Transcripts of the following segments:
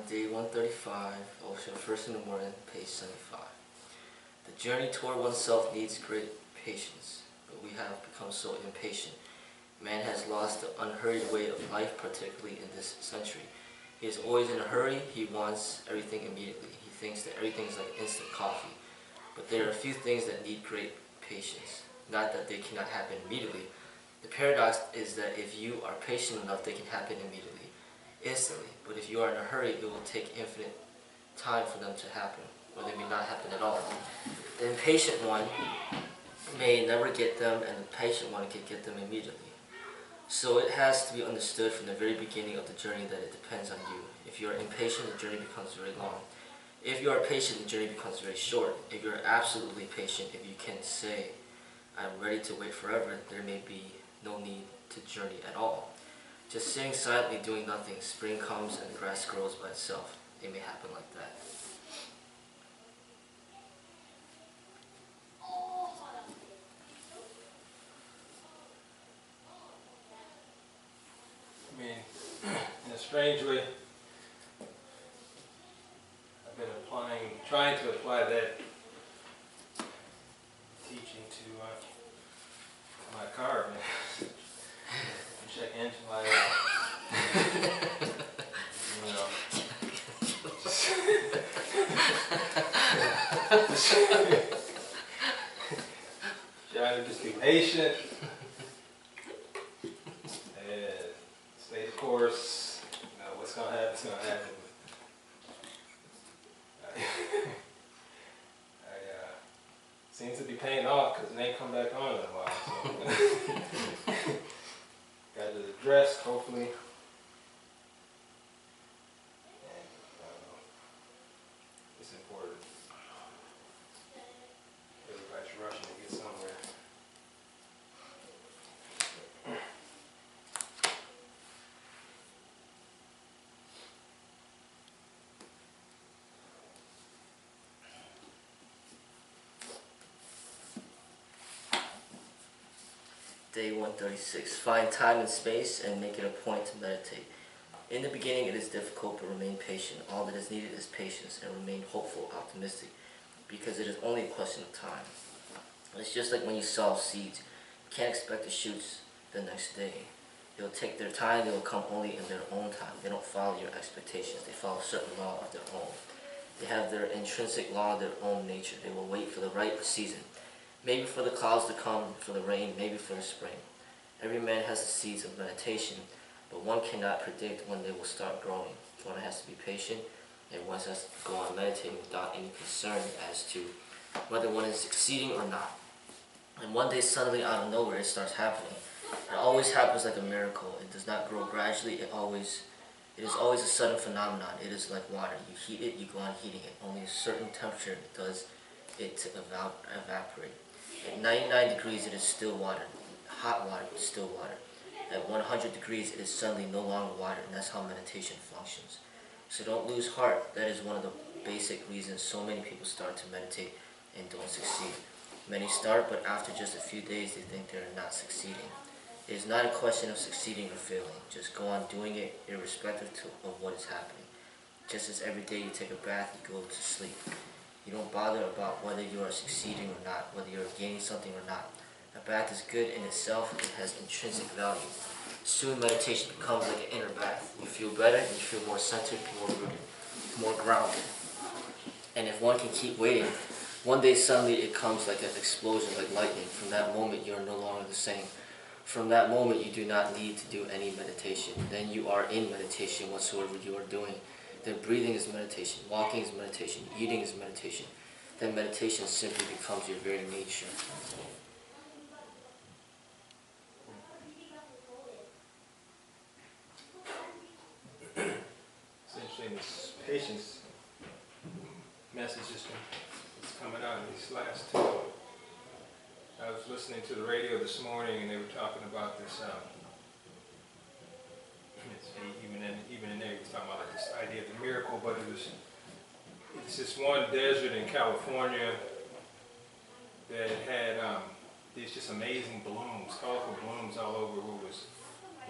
Day 135, Osho, first in the morning, page 75. The journey toward oneself needs great patience, but we have become so impatient. Man has lost the unhurried way of life, particularly in this century. He is always in a hurry. He wants everything immediately. He thinks that everything is like instant coffee. But there are a few things that need great patience. Not that they cannot happen immediately. The paradox is that if you are patient enough, they can happen immediately, instantly. But if you are in a hurry, it will take infinite time for them to happen, or they may not happen at all. The impatient one may never get them, and the patient one can get them immediately. So it has to be understood from the very beginning of the journey that it depends on you. If you are impatient, the journey becomes very long. If you are patient, the journey becomes very short. If you are absolutely patient, if you can say, I'm ready to wait forever, there may be no need to journey at all. Just sitting silently doing nothing, spring comes and the grass grows by itself. It may happen like that. I mean, in a strange way, I've been trying to apply that teaching to my car, man. Check engine light out. You know. Trying to just be patient. Stay the course. You know, what's going to happen is going to happen. I seems to be paying off because it ain't come back on in a while. So. Got it addressed, hopefully. And, it's important. Everybody's rushing to get somewhere. Day 136. Find time and space and make it a point to meditate. In the beginning it is difficult, but remain patient. All that is needed is patience, and remain hopeful, optimistic, because it is only a question of time. It's just like when you sow seeds. You can't expect the shoots the next day. They'll take their time. They will come only in their own time. They don't follow your expectations. They follow a certain law of their own. They have their intrinsic law of their own nature. They will wait for the right season. Maybe for the clouds to come, for the rain, maybe for the spring. Every man has the seeds of meditation, but one cannot predict when they will start growing. One has to be patient, and one has to go on meditating without any concern as to whether one is succeeding or not. And one day, suddenly, out of nowhere, it starts happening. It always happens like a miracle. It does not grow gradually. It is always a sudden phenomenon. It is like water. You heat it, you go on heating it. Only a certain temperature does it to evaporate. At 99 degrees, it is still water. Hot water is still water. At 100 degrees, it is suddenly no longer water, and that's how meditation functions. So don't lose heart. That is one of the basic reasons so many people start to meditate and don't succeed. Many start, but after just a few days, they think they're not succeeding. It is not a question of succeeding or failing. Just go on doing it irrespective of what is happening. Just as every day you take a bath, you go to sleep. You don't bother about whether you are succeeding or not, whether you are gaining something or not. A bath is good in itself. It has intrinsic value. Soon meditation becomes like an inner bath. You feel better, and you feel more centered, more rooted, more grounded. And if one can keep waiting, one day suddenly it comes like an explosion, like lightning. From that moment you are no longer the same. From that moment you do not need to do any meditation. Then you are in meditation whatsoever you are doing. Then breathing is meditation, walking is meditation, eating is meditation. Then meditation simply becomes your very nature. It's interesting, this patience message is coming out in these last two. I was listening to the radio this morning and they were talking about this, even in there, he was talking about like this idea of the miracle, but it's this one desert in California that had these just amazing blooms, colorful blooms all over, who was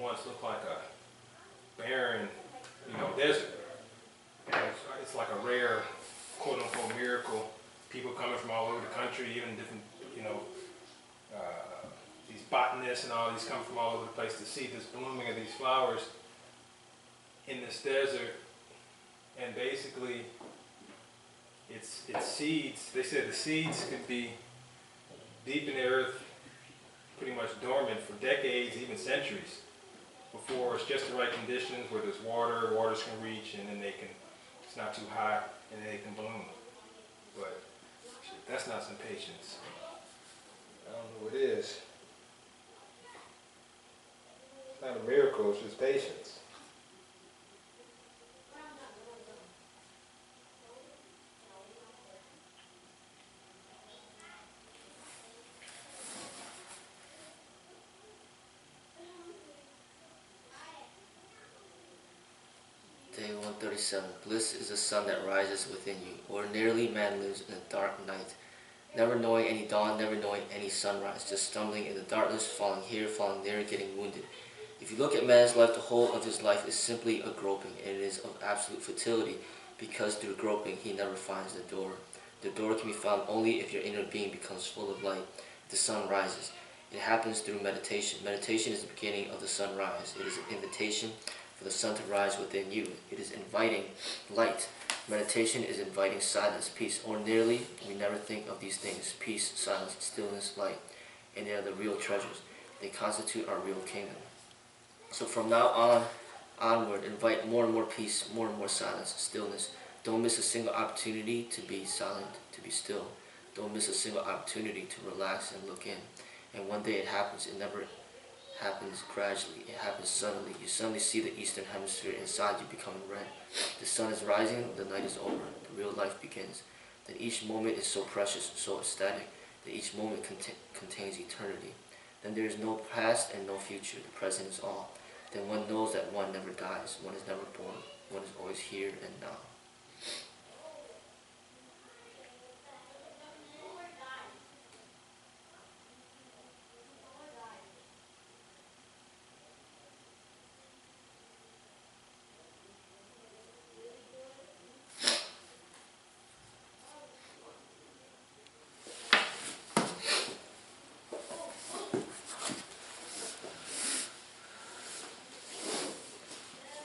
once looked like a barren, desert. And it's like a rare, quote unquote, miracle. People coming from all over the country, even different, these botanists and all these come from all over the place to see this blooming of these flowers in this desert. And basically, it's seeds. They said the seeds could be deep in the earth, pretty much dormant for decades, even centuries, before it's just the right conditions where there's waters can reach, and then it's not too hot, and then they can bloom. But shit, that's not some patience. I don't know what it is. It's not a miracle, it's just patience. Day 137. Bliss is the sun that rises within you. Ordinarily, man lives in a dark night, never knowing any dawn, never knowing any sunrise, just stumbling in the darkness, falling here, falling there, getting wounded. If you look at man's life, the whole of his life is simply a groping, and it is of absolute futility, because through groping he never finds the door. The door can be found only if your inner being becomes full of light. The sun rises. It happens through meditation. Meditation is the beginning of the sunrise. It is an invitation for the sun to rise within you. It is inviting light. Meditation is inviting silence, peace. Ordinarily, we never think of these things: peace, silence, stillness, light. And they are the real treasures. They constitute our real kingdom. So from now onward, invite more and more peace, more and more silence, stillness. Don't miss a single opportunity to be silent, to be still. Don't miss a single opportunity to relax and look in. And one day it happens. It never happens gradually. It happens suddenly. You suddenly see the eastern hemisphere inside you becoming red. The sun is rising, the night is over, the real life begins. Then each moment is so precious, so ecstatic, that each moment contains eternity. Then there is no past and no future. The present is all. Then one knows that one never dies, one is never born, one is always here and now.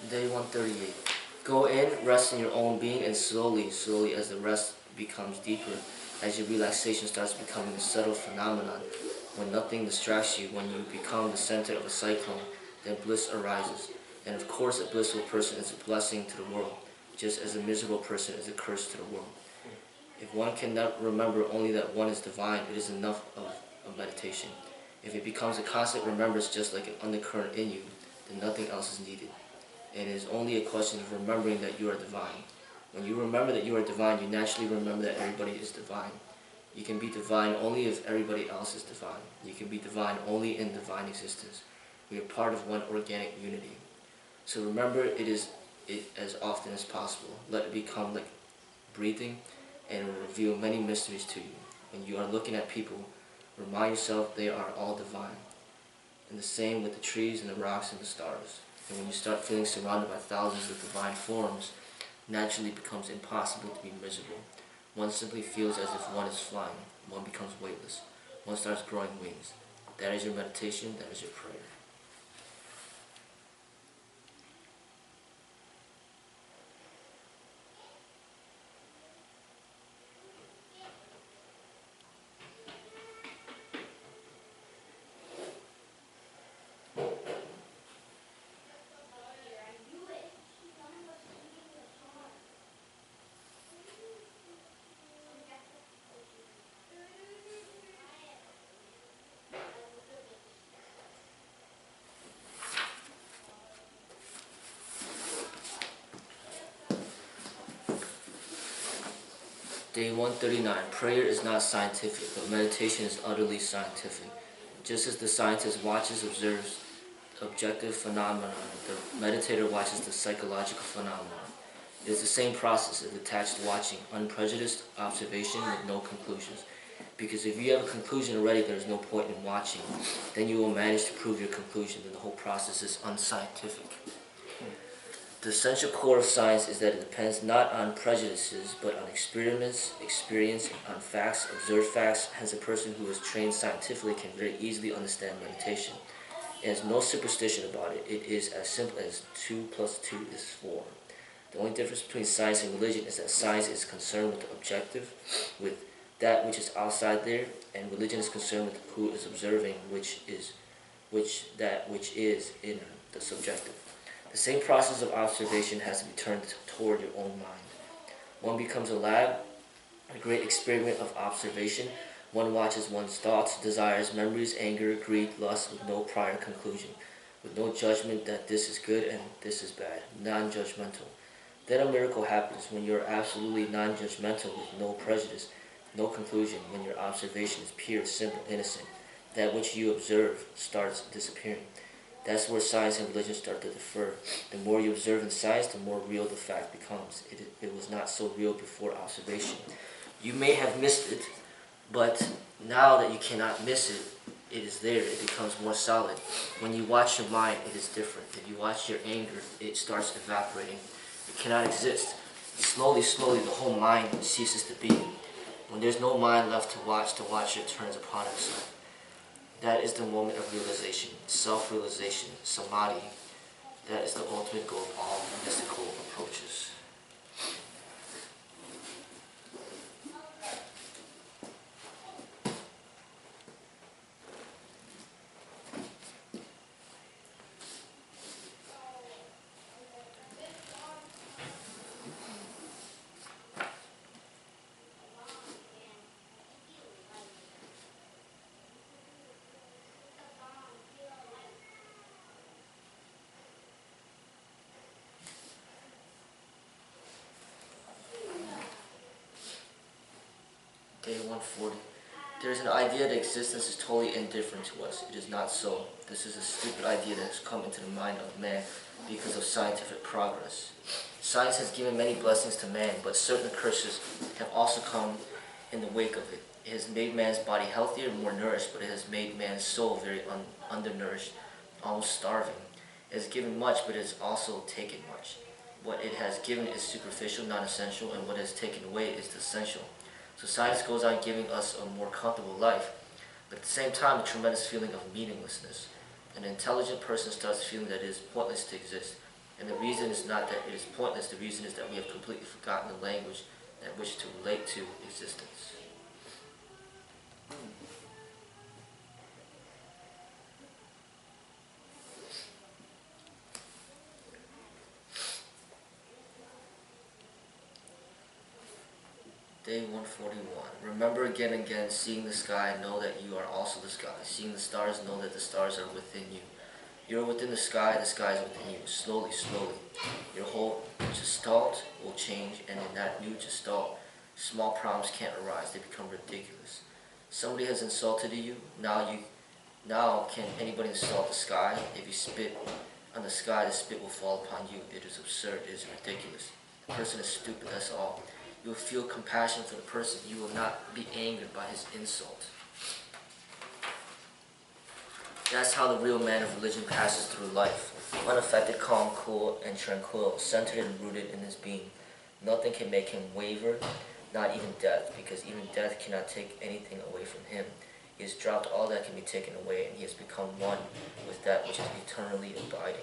Day 138. Go in, rest in your own being, and slowly, as the rest becomes deeper, as your relaxation starts becoming a subtle phenomenon, when nothing distracts you, when you become the center of a cyclone, then bliss arises. And of course, a blissful person is a blessing to the world, just as a miserable person is a curse to the world. If one cannot remember only that one is divine, it is enough of a meditation. If it becomes a constant remembrance, just like an undercurrent in you, then nothing else is needed. And it is only a question of remembering that you are divine. When you remember that you are divine, you naturally remember that everybody is divine. You can be divine only if everybody else is divine. You can be divine only in divine existence. We are part of one organic unity. So remember it as often as possible. Let it become like breathing, and it will reveal many mysteries to you. When you are looking at people, remind yourself they are all divine. And the same with the trees and the rocks and the stars. And when you start feeling surrounded by thousands of divine forms, naturally it becomes impossible to be miserable. One simply feels as if one is flying. One becomes weightless. One starts growing wings. That is your meditation. That is your prayer. Day 139. Prayer is not scientific, but meditation is utterly scientific. Just as the scientist watches, observes objective phenomena, the meditator watches the psychological phenomenon. It is the same process of detached watching, unprejudiced observation with no conclusions. Because if you have a conclusion already, there is no point in watching. Then you will manage to prove your conclusion, and the whole process is unscientific. The essential core of science is that it depends not on prejudices, but on experiments, experience, on facts, observed facts. Hence, a person who is trained scientifically can very easily understand meditation. It has no superstition about it. It is as simple as 2 plus 2 is 4. The only difference between science and religion is that science is concerned with the objective, with that which is outside there, and religion is concerned with who is observing, which is in the subjective. The same process of observation has to be turned toward your own mind. One becomes a lab, a great experiment of observation. One watches one's thoughts, desires, memories, anger, greed, lust, with no prior conclusion, with no judgment that this is good and this is bad, non-judgmental. Then a miracle happens when you're absolutely non-judgmental with no prejudice, no conclusion, when your observation is pure, simple, innocent. That which you observe starts disappearing. That's where science and religion start to differ. The more you observe in science, the more real the fact becomes. It was not so real before observation. You may have missed it, but now that you cannot miss it, it is there. It becomes more solid. When you watch your mind, it is different. If you watch your anger, it starts evaporating. It cannot exist. Slowly, the whole mind ceases to be. When there's no mind left to watch, the watcher turns upon himself. That is the moment of realization, self-realization, samadhi. That is the ultimate goal of all mystical approaches. Day 140. There is an idea that existence is totally indifferent to us. It is not so. This is a stupid idea that has come into the mind of man because of scientific progress. Science has given many blessings to man, but certain curses have also come in the wake of it. It has made man's body healthier and more nourished, but it has made man's soul very undernourished, almost starving. It has given much, but it has also taken much. What it has given is superficial, non-essential, and what it has taken away is the essential. So science goes on giving us a more comfortable life, but at the same time a tremendous feeling of meaninglessness. An intelligent person starts feeling that it is pointless to exist. And the reason is not that it is pointless, the reason is that we have completely forgotten the language that wish to relate to existence. Day 141. Remember again and again, seeing the sky, know that you are also the sky. Seeing the stars, know that the stars are within you. You are within the sky is within you. Slowly, your whole gestalt will change, and in that new gestalt, small problems can't arise. They become ridiculous. Somebody has insulted you. Now can anybody insult the sky? If you spit on the sky, the spit will fall upon you. It is absurd. It is ridiculous. The person is stupid, that's all. You will feel compassion for the person. You will not be angered by his insult. That's how the real man of religion passes through life. Unaffected, calm, cool, and tranquil, centered and rooted in his being. Nothing can make him waver, not even death, because even death cannot take anything away from him. He has dropped all that can be taken away, and he has become one with that which is eternally abiding.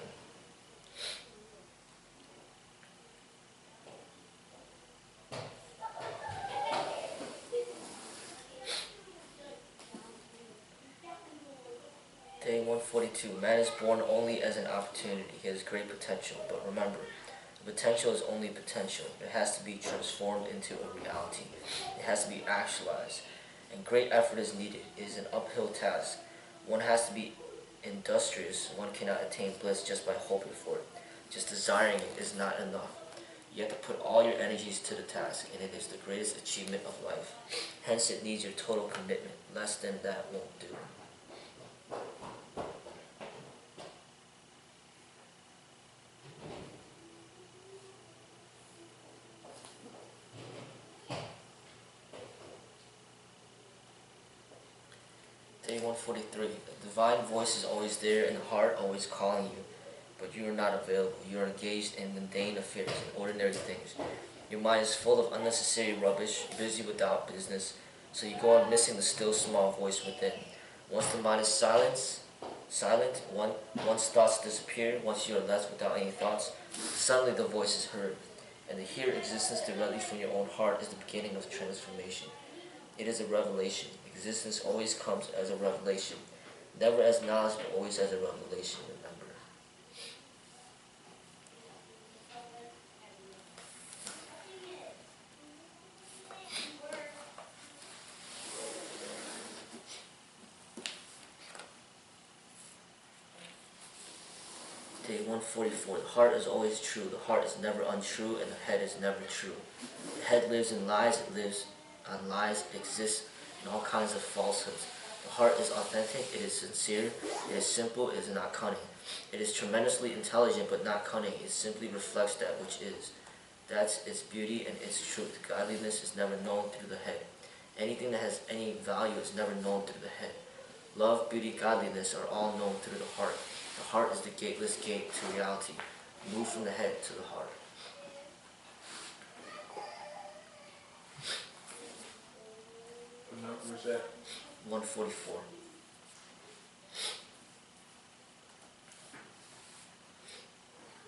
Day 142. Man is born only as an opportunity. He has great potential, but remember, the potential is only potential. It has to be transformed into a reality. It has to be actualized, and great effort is needed. It is an uphill task. One has to be industrious. One cannot attain bliss just by hoping for it. Just desiring it is not enough. You have to put all your energies to the task, and it is the greatest achievement of life. Hence, it needs your total commitment. Less than that won't do. Day 143. The divine voice is always there in the heart, always calling you. but you are not available. You are engaged in mundane affairs and ordinary things. Your mind is full of unnecessary rubbish, busy without business, so you go on missing the still small voice within. Once the mind is silent, once thoughts disappear, once you are left without any thoughts, suddenly the voice is heard, and the here existence directly from your own heart is the beginning of transformation. It is a revelation. Existence always comes as a revelation, never as knowledge, but always as a revelation, remember. Day 144. The heart is always true. The heart is never untrue, and the head is never true. The head lives in lies. It lives on lies. It exists in all kinds of falsehoods. The heart is authentic. It is sincere. It is simple. It is not cunning. It is tremendously intelligent, but not cunning. It simply reflects that which is. That's its beauty and its truth. Godliness is never known through the head. Anything that has any value is never known through the head. Love, beauty, godliness are all known through the heart. The heart is the gateless gate to reality. Move from the head to the heart. What number is that? 144.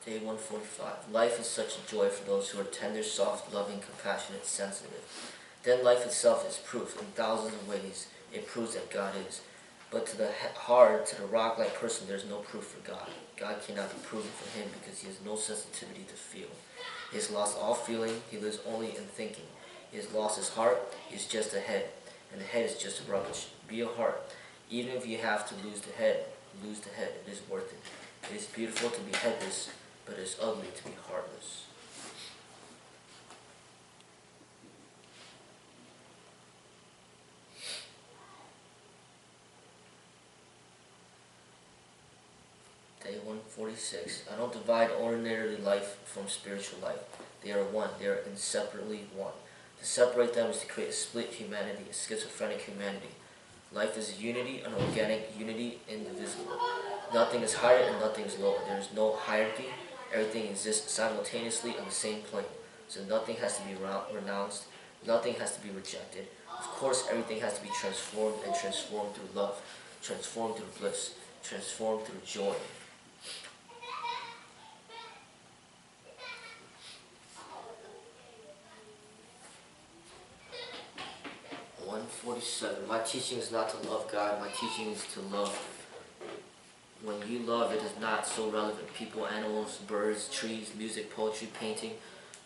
Day 145. Life is such a joy for those who are tender, soft, loving, compassionate, sensitive. Then life itself is proof. In thousands of ways, it proves that God is. But to the hard, to the rock-like person, there is no proof for God. God cannot be proven for him because he has no sensitivity to feel. He has lost all feeling. He lives only in thinking. He has lost his heart. He is just a head. And the head is just rubbish. Be a heart. Even if you have to lose the head. It is worth it. It is beautiful to be headless, but it is ugly to be heartless. Day 146. I don't divide ordinary life from spiritual life. They are one. They are inseparably one. To separate them is to create a split humanity, a schizophrenic humanity. Life is a unity, an organic unity, indivisible. Nothing is higher and nothing is lower. There is no hierarchy. Everything exists simultaneously on the same plane. So nothing has to be renounced. Nothing has to be rejected. Of course, everything has to be transformed, and transformed through love, transformed through bliss, transformed through joy. My teaching is not to love God. My teaching is to love. When you love, it is not so relevant. People, animals, birds, trees, music, poetry, painting.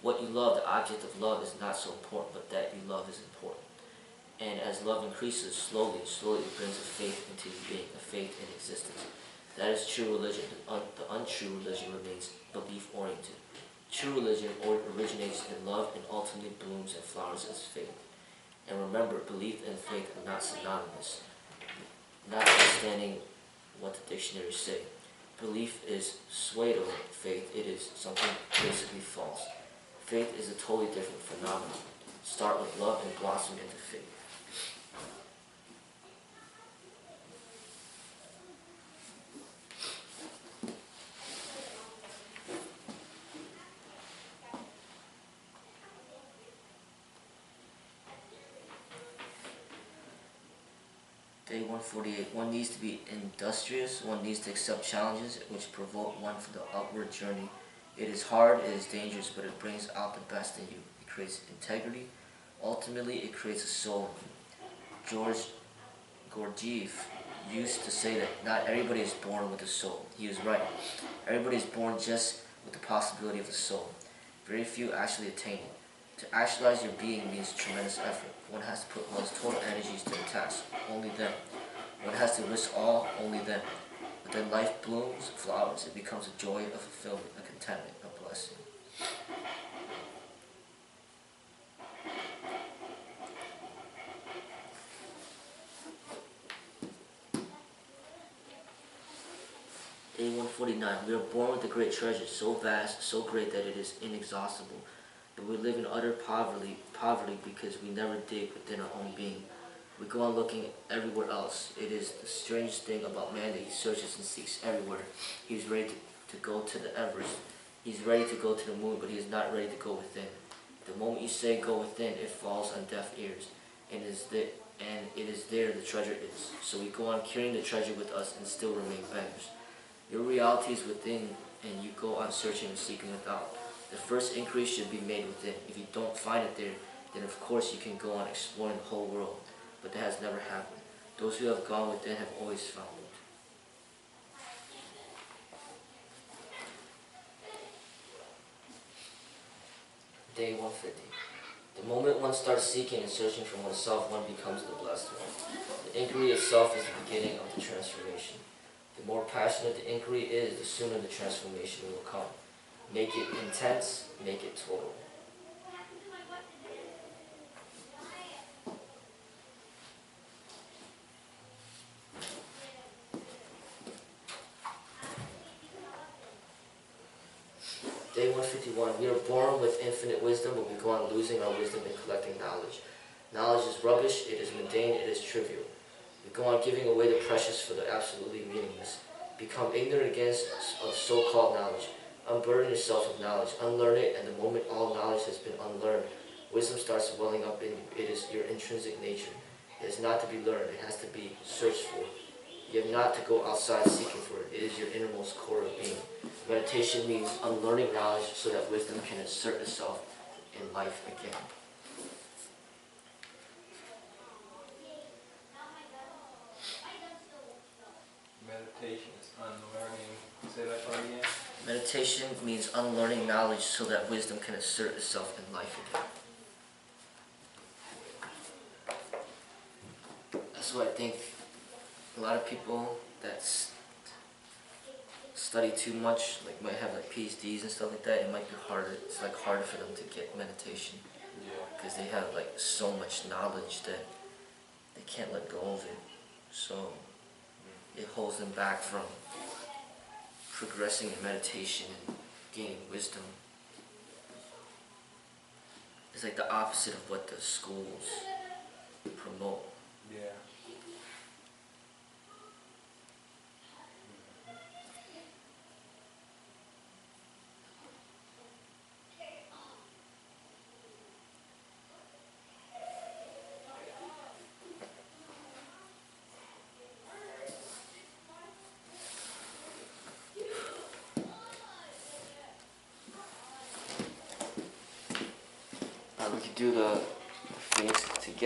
What you love, the object of love, is not so important, but that you love is important. And as love increases, slowly it brings a faith into being, a faith in existence. That is true religion. The untrue religion remains belief-oriented. True religion originates in love and ultimately blooms and flowers as faith. And remember, belief and faith are not synonymous, notwithstanding what the dictionaries say. Belief is pseudo faith. It is something basically false. Faith is a totally different phenomenon. Start with love and blossom into faith. Day 148. One needs to be industrious. One needs to accept challenges which provoke one for the upward journey. It is hard, it is dangerous, but it brings out the best in you. It creates integrity. Ultimately, it creates a soul in you. George Gurdjieff used to say that not everybody is born with a soul. He was right. Everybody is born just with the possibility of a soul. Very few actually attain it. To actualize your being means tremendous effort. One has to put one's total energies to the task, only then. One has to risk all, only then. But then life blooms, flowers. It becomes a joy, a fulfillment, a contentment, a blessing. Day 149. We are born with a great treasure, so vast, so great that it is inexhaustible. But we live in utter poverty because we never dig within our own being. We go on looking everywhere else. It is the strangest thing about man that he searches and seeks everywhere. He is ready to go to the Everest. He's ready to go to the moon, but he is not ready to go within. The moment you say go within, it falls on deaf ears, and it is there the treasure is. So we go on carrying the treasure with us and still remain beggars. Your reality is within, and you go on searching and seeking without. The first inquiry should be made within. If you don't find it there, then of course you can go on exploring the whole world, but that has never happened. Those who have gone within have always found it. Day 150. The moment one starts seeking and searching for oneself, one becomes the blessed one. The inquiry itself is the beginning of the transformation. The more passionate the inquiry is, the sooner the transformation will come. Make it intense, make it total. Day 151. We are born with infinite wisdom, but we go on losing our wisdom in collecting knowledge. Knowledge is rubbish, it is mundane, it is trivial. We go on giving away the precious for the absolutely meaningless. Become ignorant against of so-called knowledge. Unburden yourself of knowledge. Unlearn it, and the moment all knowledge has been unlearned, wisdom starts welling up in you. It is your intrinsic nature. It is not to be learned, it has to be searched for. You have not to go outside seeking for it. It is your innermost core of being. Meditation means unlearning knowledge so that wisdom can assert itself in life again. Meditation is unlearning. Say that part again. Meditation means unlearning knowledge so that wisdom can assert itself in life again. That's why I think a lot of people that study too much, like might have like PhDs and stuff like that, it might be harder. It's like harder for them to get meditation. Yeah. Because they have like so much knowledge that they can't let go of it. So it holds them back from progressing in meditation and gaining wisdom. It's like the opposite of what the schools promote. Yeah. We could do the things together.